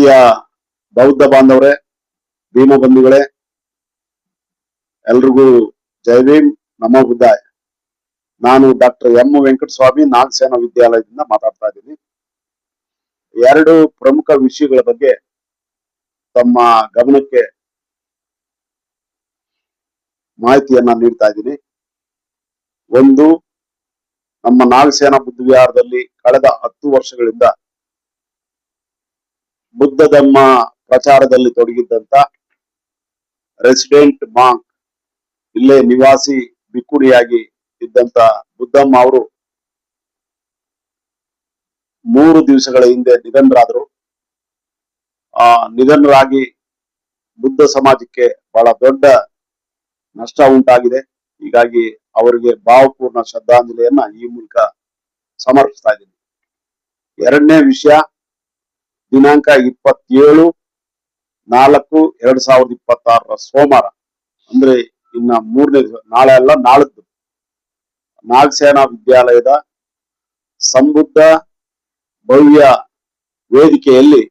ಪ್ರೀತಿಯ ಬೌದ್ಧ ಬಾಂಧವರೇ, ಭೀಮ ಬಂಧುಗಳೇ, ಎಲ್ರಿಗೂ ಜೈ ಭೀಮ್, ನಮೋ ಬುದ್ಧಾಯ. ನಾನು ಡಾಕ್ಟರ್ ಎಂ ವೆಂಕಟಸ್ವಾಮಿ, ನಾಗಸೇನಾ ವಿದ್ಯಾಲಯದಿಂದ ಮಾತಾಡ್ತಾ ಇದ್ದೀನಿ. ಎರಡು ಪ್ರಮುಖ ವಿಷಯಗಳ ಬಗ್ಗೆ ತಮ್ಮ ಗಮನಕ್ಕೆ ಮಾಹಿತಿಯನ್ನ ನೀಡ್ತಾ ಇದ್ದೀನಿ. ಒಂದು, ನಮ್ಮ ನಾಗಸೇನಾ ಬುದ್ಧ ವಿಹಾರದಲ್ಲಿ ಕಳೆದ 10 ವರ್ಷಗಳಿಂದ ಬುದ್ಧ ಧರ್ಮ ಪ್ರಚಾರದಲ್ಲಿ ತೊಡಗಿದ್ದಂತ ರೆಸಿಡೆಂಟ್ ಮಾಂಕ್, ಇಲ್ಲೇ ನಿವಾಸಿ ಬಿಕ್ಕುಡಿಯಾಗಿ ಇದ್ದಂತ ಬುದ್ಧಮ್ಮ ಅವರು 3 ದಿವಸಗಳ ಹಿಂದೆ ನಿಧನರಾದರು. ನಿಧನರಾಗಿ ಬುದ್ಧ ಸಮಾಜಕ್ಕೆ ಬಹಳ ದೊಡ್ಡ ನಷ್ಟ ಉಂಟಾಗಿದೆ. ಹೀಗಾಗಿ ಅವರಿಗೆ ಭಾವಪೂರ್ಣ ಶ್ರದ್ಧಾಂಜಲಿಯನ್ನ ಈ ಮೂಲಕ ಸಮರ್ಪಿಸ್ತಾ ಇದ್ದೀನಿ. ಎರಡನೇ ವಿಷಯ, ದಿನಾಂಕ 27/4/2026 ಸೋಮವಾರ, ಅಂದ್ರೆ ಇನ್ನ 3ನೇ ದಿವಸ, ನಾಳೆ ಅಲ್ಲ ನಾಳದ್ದು, ನಾಗಸೇನಾ ವಿದ್ಯಾಲಯದ ಸಂಬುದ್ಧ ಭವ್ಯ ವೇದಿಕೆಯಲ್ಲಿ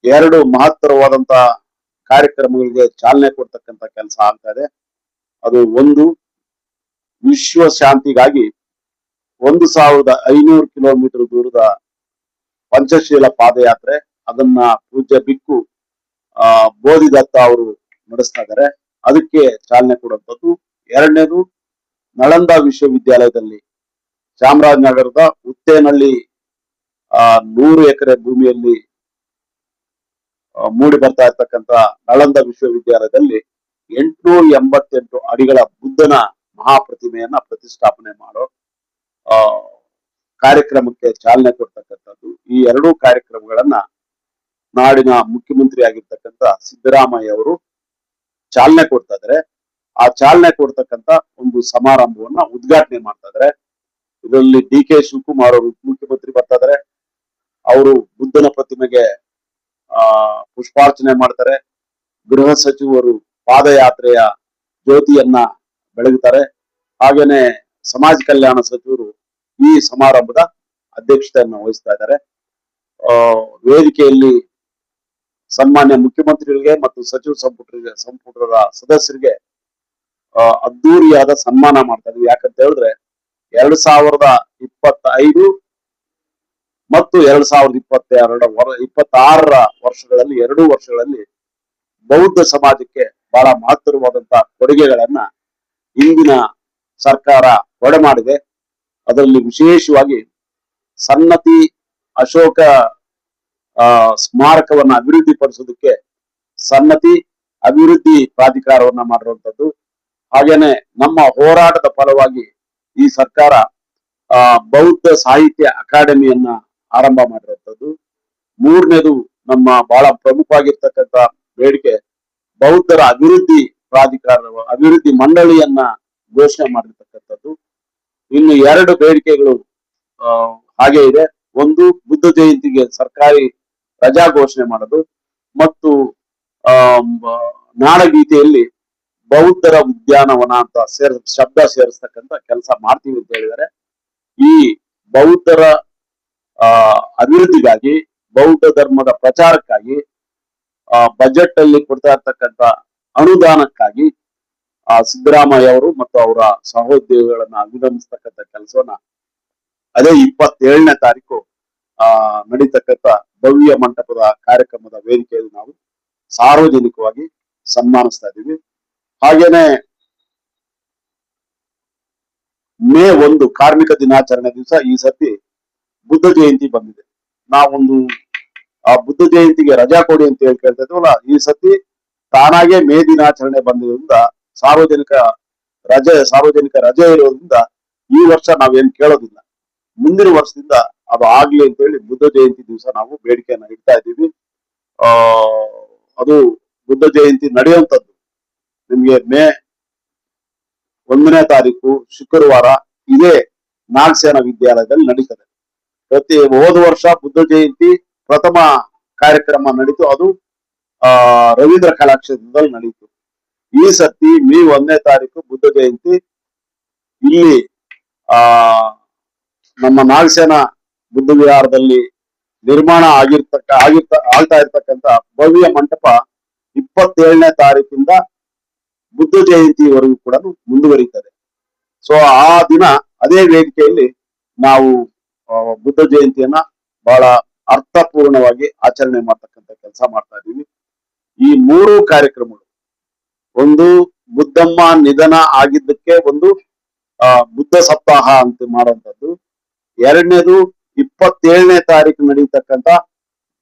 2 ಮಹತ್ತರವಾದಂತ ಕಾರ್ಯಕ್ರಮಗಳಿಗೆ ಚಾಲನೆ ಕೊಡ್ತಕ್ಕಂತ ಕೆಲಸ ಆಗ್ತಾ ಇದೆ. ಅದು ಒಂದು, ವಿಶ್ವ ಶಾಂತಿಗಾಗಿ 1500 ಕಿಲೋಮೀಟರ್ ದೂರದ ಪಂಚಶೀಲ ಪಾದಯಾತ್ರೆ. ಅದನ್ನ ಪೂಜ್ಯ ಬಿಕ್ಕು ಬೋಧಿದತ್ತ ಅವರು ನಡೆಸ್ತಾ ಇದ್ದಾರೆ. ಅದಕ್ಕೆ ಚಾಲನೆ ಕೊಡುವಂಥದ್ದು. ಎರಡನೇದು, ನಳಂದ ವಿಶ್ವವಿದ್ಯಾಲಯದಲ್ಲಿ ಚಾಮರಾಜನಗರದ ಉತ್ತೇನಹಳ್ಳಿ 100 ಎಕರೆ ಭೂಮಿಯಲ್ಲಿ ಮೂಡಿ ಬರ್ತಾ ಇರ್ತಕ್ಕಂಥ ನಳಂದ ವಿಶ್ವವಿದ್ಯಾಲಯದಲ್ಲಿ 888 ಅಡಿಗಳ ಬುದ್ಧನ ಮಹಾಪ್ರತಿಮೆಯನ್ನ ಪ್ರತಿಷ್ಠಾಪನೆ ಮಾಡೋ ಕಾರ್ಯಕ್ರಮಕ್ಕೆ ಚಾಲನೆ ಕೊಡ್ತಕ್ಕಂಥದ್ದು. ಈ 2 ಕಾರ್ಯಕ್ರಮಗಳನ್ನ ನಾಡಿನ ಮುಖ್ಯಮಂತ್ರಿ ಆಗಿರ್ತಕ್ಕಂಥ ಸಿದ್ದರಾಮಯ್ಯ ಅವರು ಚಾಲನೆ ಕೊಡ್ತಾ ಇದ್ದಾರೆ. ಆ ಚಾಲನೆ ಕೊಡ್ತಕ್ಕಂಥ ಒಂದು ಸಮಾರಂಭವನ್ನ ಉದ್ಘಾಟನೆ ಮಾಡ್ತಾ ಇದ್ದಾರೆ. ಇದರಲ್ಲಿ DK ಶಿವಕುಮಾರ್ ಅವರು ಮುಖ್ಯಮಂತ್ರಿ ಬರ್ತಾ ಇದ್ದಾರೆ. ಅವರು ಬುದ್ಧನ ಪ್ರತಿಮೆಗೆ ಪುಷ್ಪಾರ್ಚನೆ ಮಾಡ್ತಾರೆ. ಗೃಹ ಸಚಿವರು ಪಾದಯಾತ್ರೆಯ ಜ್ಯೋತಿಯನ್ನ ಬೆಳಗುತ್ತಾರೆ. ಹಾಗೇನೆ ಸಮಾಜ ಕಲ್ಯಾಣ ಸಚಿವರು ಈ ಸಮಾರಂಭದ ಅಧ್ಯಕ್ಷತೆಯನ್ನು ವಹಿಸ್ತಾ ಇದ್ದಾರೆ. ವೇದಿಕೆಯಲ್ಲಿ ಸನ್ಮಾನ್ಯ ಮುಖ್ಯಮಂತ್ರಿಗಳಿಗೆ ಮತ್ತು ಸಚಿವ ಸಂಪುಟದ ಸದಸ್ಯರಿಗೆ ಅದ್ದೂರಿಯಾದ ಸನ್ಮಾನ ಮಾಡ್ತಾ ಇದ್ವಿ. ಯಾಕಂತ ಹೇಳಿದ್ರೆ 2025 ಮತ್ತು 2026 ವರ್ಷಗಳಲ್ಲಿ 2 ವರ್ಷಗಳಲ್ಲಿ ಬೌದ್ಧ ಸಮಾಜಕ್ಕೆ ಬಹಳ ಮಹತ್ತರವಾದಂತ ಕೊಡುಗೆಗಳನ್ನ ಇಂದಿನ ಸರ್ಕಾರ ಮಾಡಿದೆ. ಅದರಲ್ಲಿ ವಿಶೇಷವಾಗಿ ಸನ್ನತಿ ಅಶೋಕ ಸ್ಮಾರಕವನ್ನ ಅಭಿವೃದ್ಧಿ ಪಡಿಸೋದಕ್ಕೆ ಸನ್ನತಿ ಅಭಿವೃದ್ಧಿ ಪ್ರಾಧಿಕಾರವನ್ನ ಮಾಡಿರುವಂತದ್ದು. ಹಾಗೇನೆ ನಮ್ಮ ಹೋರಾಟದ ಫಲವಾಗಿ ಈ ಸರ್ಕಾರ ಬೌದ್ಧ ಸಾಹಿತ್ಯ ಅಕಾಡೆಮಿಯನ್ನ ಆರಂಭ ಮಾಡಿರುವಂತದ್ದು. ಮೂರನೇದು, ನಮ್ಮ ಬಹಳ ಪ್ರಮುಖವಾಗಿರ್ತಕ್ಕಂಥ ಬೇಡಿಕೆ, ಬೌದ್ಧರ ಅಭಿವೃದ್ಧಿ ಪ್ರಾಧಿಕಾರ ಅಭಿವೃದ್ಧಿ ಮಂಡಳಿಯನ್ನ ಘೋಷಣೆ ಮಾಡಿರ್ತಕ್ಕಂಥದ್ದು. ಇನ್ನು 2 ಬೇಡಿಕೆಗಳು ಹಾಗೆ ಇದೆ. ಒಂದು, ಬುದ್ಧ ಜಯಂತಿಗೆ ಸರ್ಕಾರಿ ರಜಾ ಘೋಷಣೆ ಮಾಡೋದು ಮತ್ತು ನಾಡಗೀತೆಯಲ್ಲಿ ಬೌದ್ಧರ ಉದ್ಯಾನವನ ಅಂತ ಶಬ್ದ ಸೇರಿಸ್ತಕ್ಕಂಥ ಕೆಲಸ ಮಾಡ್ತೀವಿ ಅಂತ ಹೇಳಿದ್ದಾರೆ. ಈ ಬೌದ್ಧರ ಅಭಿವೃದ್ಧಿಗಾಗಿ, ಬೌದ್ಧ ಧರ್ಮದ ಪ್ರಚಾರಕ್ಕಾಗಿ ಬಜೆಟ್ ಅಲ್ಲಿ ಕೊಡ್ತಾ ಇರ್ತಕ್ಕಂಥ ಅನುದಾನಕ್ಕಾಗಿ ಸಿದ್ದರಾಮಯ್ಯ ಅವರು ಮತ್ತು ಅವರ ಸಹೋದ್ಯೋಗಿಗಳನ್ನ ಅಭಿನಂದಿಸ್ತಕ್ಕಂಥ ಕೆಲಸವನ್ನ ಅದೇ 27ನೇ ತಾರೀಕು ನಡೀತಕ್ಕಂಥ ಭವ್ಯ ಮಂಟಪದ ಕಾರ್ಯಕ್ರಮದ ವೇದಿಕೆಯಲ್ಲಿ ನಾವು ಸಾರ್ವಜನಿಕವಾಗಿ ಸನ್ಮಾನಿಸ್ತಾ ಇದ್ದೀವಿ. ಹಾಗೇನೆ ಮೇ 1 ಕಾರ್ಮಿಕ ದಿನಾಚರಣೆ ದಿವಸ ಈ ಸತಿ ಬುದ್ಧ ಜಯಂತಿ ಬಂದಿದೆ. ನಾವೊಂದು ಬುದ್ಧ ಜಯಂತಿಗೆ ರಜಾ ಕೊಡಿ ಅಂತ ಹೇಳಿ ಕೇಳ್ತಾ ಇದ್ವಲ್ಲ, ಈ ಸತಿ ತಾನಾಗೆ ಮೇ ದಿನಾಚರಣೆ ಬಂದಿರೋದ್ರಿಂದ ಸಾರ್ವಜನಿಕ ರಜೆ ಇರೋದ್ರಿಂದ ಈ ವರ್ಷ ನಾವೇನ್ ಕೇಳೋದಿಲ್ಲ. ಮುಂದಿನ ವರ್ಷದಿಂದ ಅದು ಆಗ್ಲಿ ಅಂತ ಹೇಳಿ ಬುದ್ಧ ಜಯಂತಿ ದಿವಸ ನಾವು ಬೇಡಿಕೆಯನ್ನ ಇಡ್ತಾ ಇದ್ದೀವಿ. ಅದು ಬುದ್ಧ ಜಯಂತಿ ನಡೆಯುವಂಥದ್ದು ನಿಮ್ಗೆ ಮೇ 1ನೇ ತಾರೀಕು ಶುಕ್ರವಾರ ಇದೇ ನಾಗಸೇನಾ ವಿದ್ಯಾಲಯದಲ್ಲಿ ನಡೀತದೆ. ಹೋದ ವರ್ಷ ಬುದ್ಧ ಜಯಂತಿ ಪ್ರಥಮ ಕಾರ್ಯಕ್ರಮ ನಡೀತು, ಅದು ರವೀಂದ್ರ ಕಲಾಕ್ಷೇತ್ರದಲ್ಲಿ ನಡೀತು. ಈ ಸತಿ ಮೇ 1ನೇ ತಾರೀಕು ಬುದ್ಧ ಜಯಂತಿ ಇಲ್ಲಿ ನಮ್ಮ ನಾಗಸೇನಾ ಬುದ್ಧ ವಿಹಾರದಲ್ಲಿ ನಿರ್ಮಾಣ ಆಗ್ತಾ ಇರ್ತಕ್ಕಂಥ ಭವ್ಯ ಮಂಟಪ 27ನೇ ತಾರೀಕಿಂದ ಬುದ್ಧ ಜಯಂತಿವರೆಗೂ ಕೂಡ ಮುಂದುವರಿತದೆ. ಸೊ ಆ ದಿನ ಅದೇ ವೇದಿಕೆಯಲ್ಲಿ ನಾವು ಬುದ್ಧ ಜಯಂತಿಯನ್ನ ಬಹಳ ಅರ್ಥಪೂರ್ಣವಾಗಿ ಆಚರಣೆ ಮಾಡ್ತಕ್ಕಂಥ ಕೆಲಸ ಮಾಡ್ತಾ ಇದೀವಿ. ಈ 3 ಕಾರ್ಯಕ್ರಮಗಳು, ಒಂದು ಬುದ್ಧಮ್ಮ ನಿಧನ ಆಗಿದ್ದಕ್ಕೆ ಒಂದು ಬುದ್ಧ ಸಪ್ತಾಹ ಅಂತ ಮಾಡುವಂತದ್ದು, ಎರಡನೇದು 27ನೇ ತಾರೀಕು ನಡೀತಕ್ಕಂಥ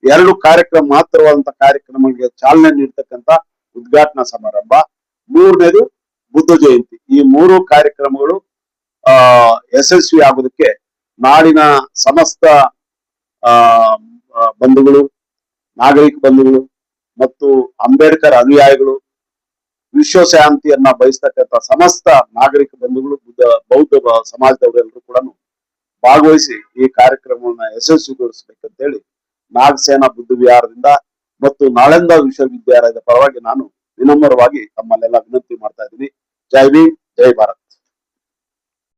2 ಕಾರ್ಯಕ್ರಮ ಮಾತ್ರವಾದಂತ ಕಾರ್ಯಕ್ರಮಗಳಿಗೆ ಚಾಲನೆ ನೀಡ್ತಕ್ಕಂಥ ಉದ್ಘಾಟನಾ ಸಮಾರಂಭ, ಮೂರನೇದು ಬುದ್ಧ ಜಯಂತಿ. ಈ 3 ಕಾರ್ಯಕ್ರಮಗಳು ಯಶಸ್ವಿ ಆಗೋದಕ್ಕೆ ನಾಡಿನ ಸಮಸ್ತ ಬಂಧುಗಳು, ನಾಗರಿಕ ಬಂಧುಗಳು ಮತ್ತು ಅಂಬೇಡ್ಕರ್ ಅನುಯಾಯಿಗಳು, ವಿಶ್ವಶಾಂತಿಯನ್ನ ಬಯಸ್ತಕ್ಕಂಥ ಸಮಸ್ತ ನಾಗರಿಕ ಬಂಧುಗಳು, ಬೌದ್ಧ ಸಮಾಜದವರೆಲ್ಲರೂ ಕೂಡ ಭಾಗವಹಿಸಿ ಈ ಕಾರ್ಯಕ್ರಮವನ್ನ ಯಶಸ್ವಿಗೊಳಿಸಬೇಕಂತೇಳಿ ನಾಗಸೇನಾ ಬುದ್ಧ ವಿಹಾರದಿಂದ ಮತ್ತು ನಾಳಂದ ವಿಶ್ವವಿದ್ಯಾಲಯದ ಪರವಾಗಿ ನಾನು ವಿನಮ್ರವಾಗಿ ತಮ್ಮಲ್ಲೆಲ್ಲ ವಿನಂತಿ ಮಾಡ್ತಾ ಇದ್ದೀನಿ. ಜೈ ಭೀಮ್, ಜೈ ಭಾರತ್.